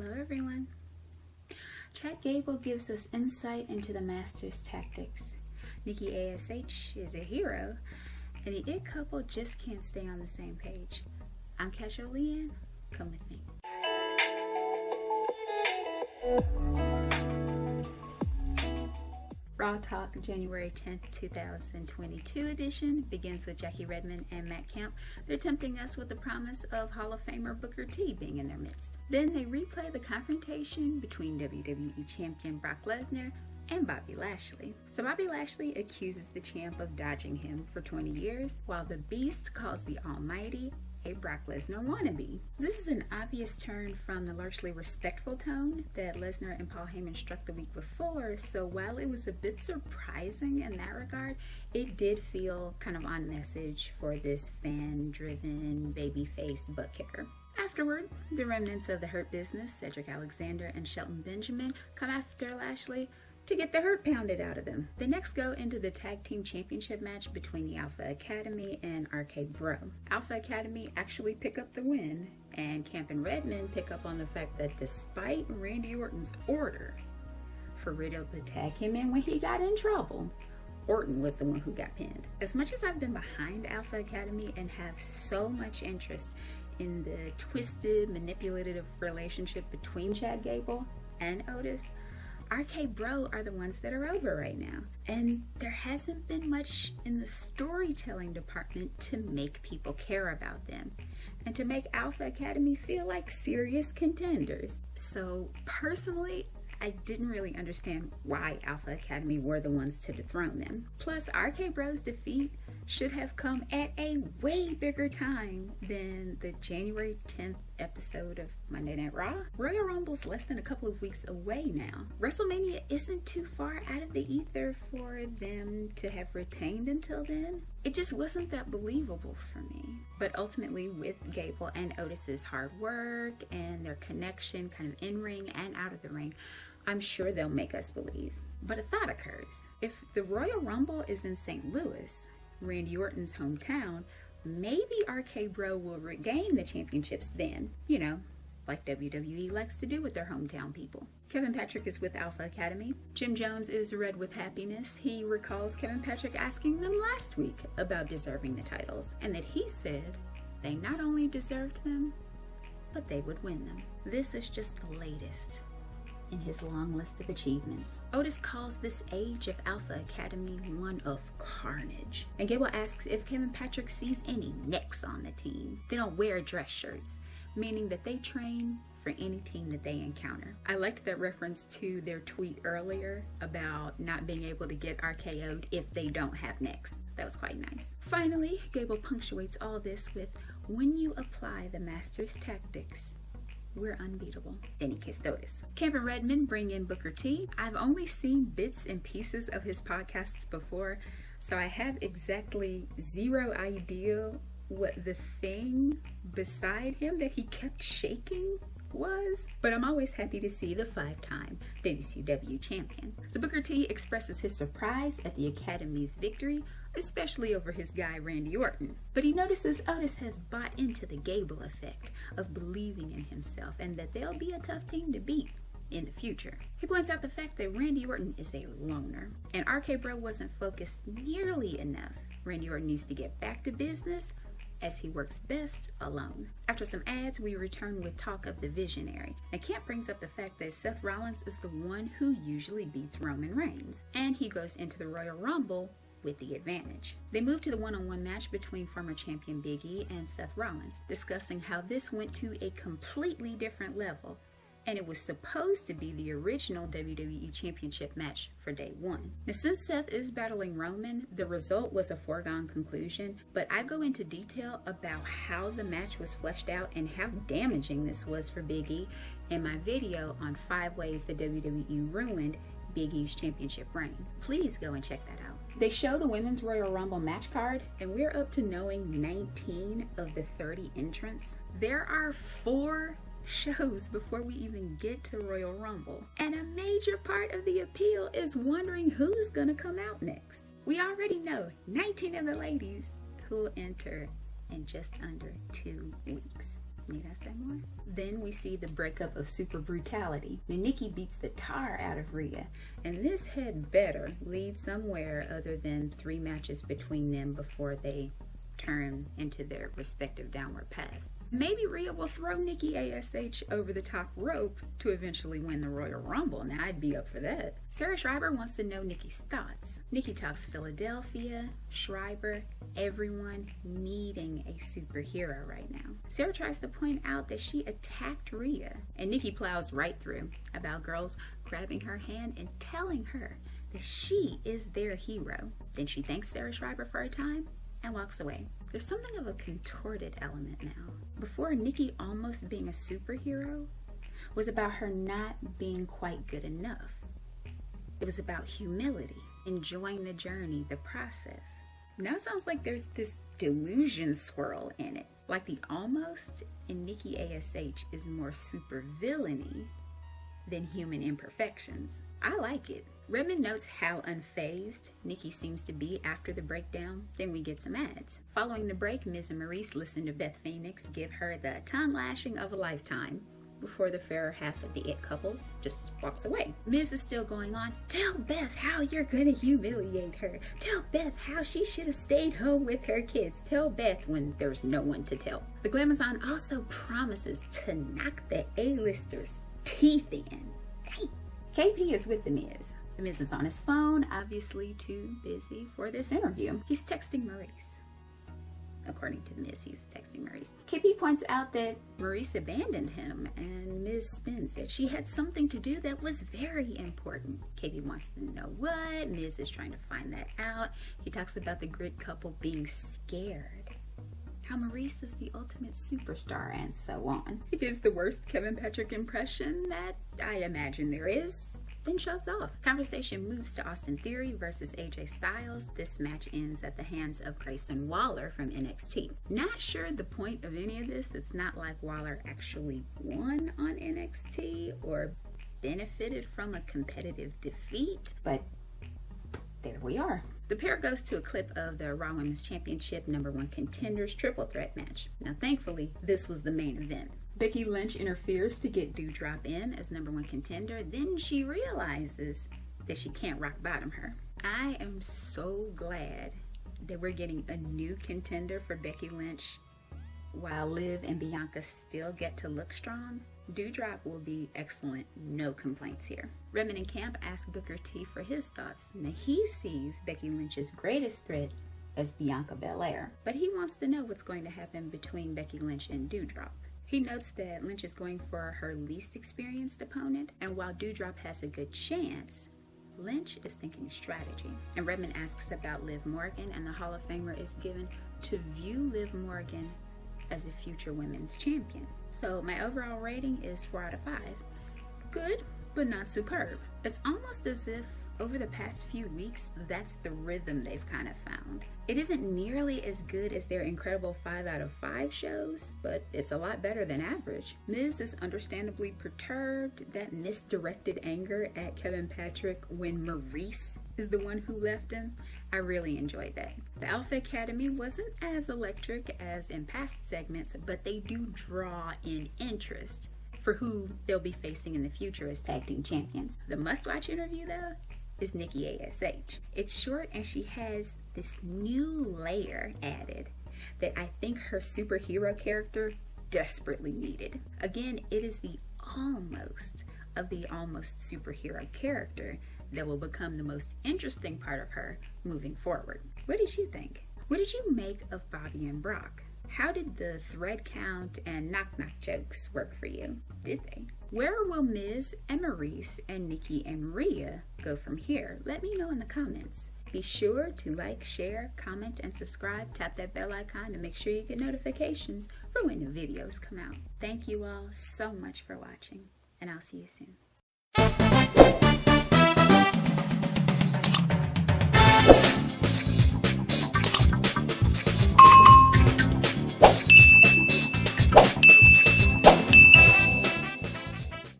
Hello everyone. Chad Gable gives us insight into the Master's tactics. Nikki ASH is a hero, and the It couple just can't stay on the same page. I'm Casualeann. Come with me. Raw Talk January 10th, 2022 edition begins with Jackie Redmond and Matt Kemp. They're tempting us with the promise of Hall of Famer Booker T being in their midst. Then they replay the confrontation between WWE Champion Brock Lesnar and Bobby Lashley. So Bobby Lashley accuses the champ of dodging him for 20 years, while the Beast calls the Almighty a Brock Lesnar wannabe. This is an obvious turn from the largely respectful tone that Lesnar and Paul Heyman struck the week before, so while it was a bit surprising in that regard, it did feel kind of on message for this fan-driven babyface butt kicker. Afterward, the remnants of the Hurt Business, Cedric Alexander and Shelton Benjamin, come after Lashley to get the hurt pounded out of them. They next go into the Tag Team Championship match between the Alpha Academy and RK Bro. Alpha Academy actually pick up the win, and Camp and Redmond pick up on the fact that despite Randy Orton's order for Riddle to tag him in when he got in trouble, Orton was the one who got pinned. As much as I've been behind Alpha Academy and have so much interest in the twisted, manipulative relationship between Chad Gable and Otis, RK Bro are the ones that are over right now. And there hasn't been much in the storytelling department to make people care about them and to make Alpha Academy feel like serious contenders. So personally, I didn't really understand why Alpha Academy were the ones to dethrone them. Plus, RK Bro's defeat should have come at a way bigger time than the January 10th episode of Monday Night Raw. Royal Rumble's less than a couple of weeks away now. WrestleMania isn't too far out of the ether for them to have retained until then. It just wasn't that believable for me. But ultimately, with Gable and Otis's hard work and their connection kind of in ring and out of the ring, I'm sure they'll make us believe. But a thought occurs. If the Royal Rumble is in St. Louis, Randy Orton's hometown, maybe RK Bro will regain the championships then, like WWE likes to do with their hometown people. Kevin Patrick is with Alpha Academy. Jim Jones is red with happiness. He recalls Kevin Patrick asking them last week about deserving the titles, and that he said they not only deserved them, but they would win them. This is just the latest in his long list of achievements. Otis calls this age of Alpha Academy one of carnage. And Gable asks if Kevin Patrick sees any necks on the team. They don't wear dress shirts, meaning that they train for any team that they encounter. I liked that reference to their tweet earlier about not being able to get RKO'd if they don't have necks. That was quite nice. Finally, Gable punctuates all this with, when you apply the Master's tactics, we're unbeatable. Then he kissed Otis. Camp and Redmond bring in Booker T. I've only seen bits and pieces of his podcasts before, so I have exactly zero idea what the thing beside him that he kept shaking was, but I'm always happy to see the 5-time WCW champion. So Booker T expresses his surprise at the Academy's victory, especially over his guy Randy Orton. But he notices Otis has bought into the Gable effect of believing in himself and that they'll be a tough team to beat in the future. He points out the fact that Randy Orton is a loner, and RK Bro wasn't focused nearly enough. Randy Orton needs to get back to business, as he works best alone. After some ads, we return with talk of the Visionary. Now, Camp brings up the fact that Seth Rollins is the one who usually beats Roman Reigns, and he goes into the Royal Rumble with the advantage. They move to the one-on-one match between former champion Biggie and Seth Rollins, discussing how this went to a completely different level, and it was supposed to be the original WWE Championship match for day one. Now, since Seth is battling Roman, the result was a foregone conclusion, but I go into detail about how the match was fleshed out and how damaging this was for Big E in my video on 5 ways the WWE ruined Big E's championship reign. Please go and check that out. They show the Women's Royal Rumble match card, and we're up to knowing 19 of the 30 entrants. There are 4 shows before we even get to Royal Rumble, and a major part of the appeal is wondering who's gonna come out next. We already know 19 of the ladies who will enter in just under 2 weeks. Need I say more? Then we see the breakup of Super Brutality. Now, Nikki beats the tar out of Rhea, and this had better lead somewhere other than 3 matches between them before they turn into their respective downward paths. Maybe Rhea will throw Nikki ASH over the top rope to eventually win the Royal Rumble. Now, I'd be up for that. Sarah Schreiber wants to know Nikki's thoughts. Nikki talks Philadelphia, Schreiber, everyone needing a superhero right now. Sarah tries to point out that she attacked Rhea, and Nikki plows right through about girls grabbing her hand and telling her that she is their hero. Then she thanks Sarah Schreiber for her time and walks away. There's something of a contorted element now. Before, Nikki almost being a superhero was about her not being quite good enough. It was about humility, enjoying the journey, the process. Now it sounds like there's this delusion swirl in it. Like the almost in Nikki ASH is more super villainy than human imperfections. I like it. Redmond notes how unfazed Nikki seems to be after the breakdown. Then we get some ads. Following the break, Miz and Maurice listen to Beth Phoenix give her the tongue lashing of a lifetime before the fairer half of the It couple just walks away. Miz is still going on. Tell Beth how you're gonna humiliate her. Tell Beth how she should have stayed home with her kids. Tell Beth when there's no one to tell. The Glamazon also promises to knock the A-listers' teeth in. Hey. KP is with the Miz. The Miz is on his phone, obviously too busy for this interview. He's texting Maurice. According to the Miz, he's texting Maurice. KP points out that Maurice abandoned him, and Miz spins that she had something to do that was very important. KP wants to know what. Miz is trying to find that out. He talks about the grid couple being scared, how Maurice is the ultimate superstar, and so on. He gives the worst Kevin Patrick impression that I imagine there is, then shoves off. Conversation moves to Austin Theory versus AJ Styles. This match ends at the hands of Grayson Waller from NXT. Not sure the point of any of this. It's not like Waller actually won on NXT or benefited from a competitive defeat, but there we are. The pair goes to a clip of the Raw Women's Championship #1 Contenders triple threat match. Now, thankfully, this was the main event. Becky Lynch interferes to get Doudrop in as #1 contender. Then she realizes that she can't rock bottom her. I am so glad that we're getting a new contender for Becky Lynch while Liv and Bianca still get to look strong. Doudrop will be excellent, no complaints here. Redmond and Camp ask Booker T for his thoughts. Now he sees Becky Lynch's greatest threat as Bianca Belair, but he wants to know what's going to happen between Becky Lynch and Doudrop. He notes that Lynch is going for her least experienced opponent, and while Doudrop has a good chance, Lynch is thinking strategy. And Redmond asks about Liv Morgan, and the Hall of Famer is given to view Liv Morgan as a future women's champion. So my overall rating is 4 out of 5. Good, but not superb. It's almost as if over the past few weeks, that's the rhythm they've kind of found. It isn't nearly as good as their incredible 5 out of 5 shows, but it's a lot better than average. Miz is understandably perturbed, that misdirected anger at Kevin Patrick when Maurice is the one who left him. I really enjoyed that. The Alpha Academy wasn't as electric as in past segments, but they do draw in interest for who they'll be facing in the future as tag team champions. The must-watch interview, though, is Nikki ASH. It's short and she has this new layer added that I think her superhero character desperately needed. Again, it is the almost of the almost superhero character that will become the most interesting part of her moving forward. What did you think? What did you make of Bobby and Brock? How did the thread count and knock-knock jokes work for you? Did they? Where will Miz and Maurice and Nikki and Rhea go from here? Let me know in the comments. Be sure to like, share, comment, and subscribe. Tap that bell icon to make sure you get notifications for when new videos come out. Thank you all so much for watching, and I'll see you soon.